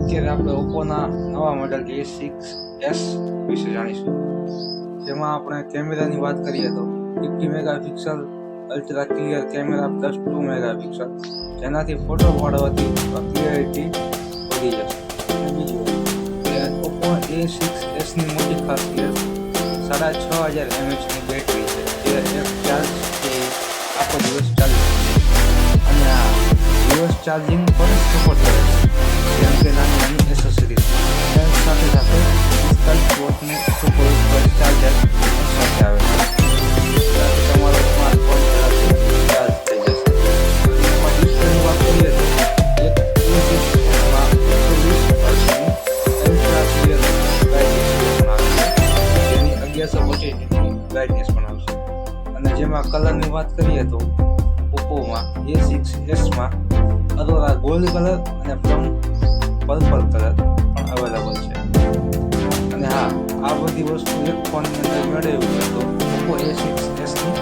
અત્યારે આપણે ઓપ્પોના નવા મોડેલ A6s વિશે જાણીશું, જેમાં આપણે કેમેરાની વાત કરીએ તો 50 megapixel ultra clear camera plus 2 megapixel, જેનાથી ફોટો પાડવાથી ક્લિયરિટી વધી જશે. અને બીજું કે ઓપ્પો A6s ની મોટી ખાસિયત 6500 mAhની બેટરી છે, જે એક ચાર્જથી આખો દિવસ ચાલી શકે અને આ રિવર્સ ચાર્જિંગ પણ સપોર્ટ કરે છે, જેમ કે નાની એસેસરીઝ સાથે 45 વોટનું સુપર ચાર્જર સાથે આવે છે. તમારો સ્માર્ટફોન ચાર્જ થઈ જશે. એમાં ડિસ્પ્લેની વાત કરીએ તો એક A6માં 120 અલ્ટ્રા ક્લિયર બ્રાઇટનેસ આવે છે, જેની 1125 બ્રાઇટનેસ પણ આવશે. અને જેમાં કલરની વાત કરીએ તો ઓપ્પોમાં A6sમાં અરોરા ગોલ્ડ કલર અને પ્લમ પર્પલ કલર પણ અવેલેબલ છે. અને હા, આ બધી વસ્તુ એક ફોનની અંદર મેળવવી હોય તો ઓપ્પો A6s ની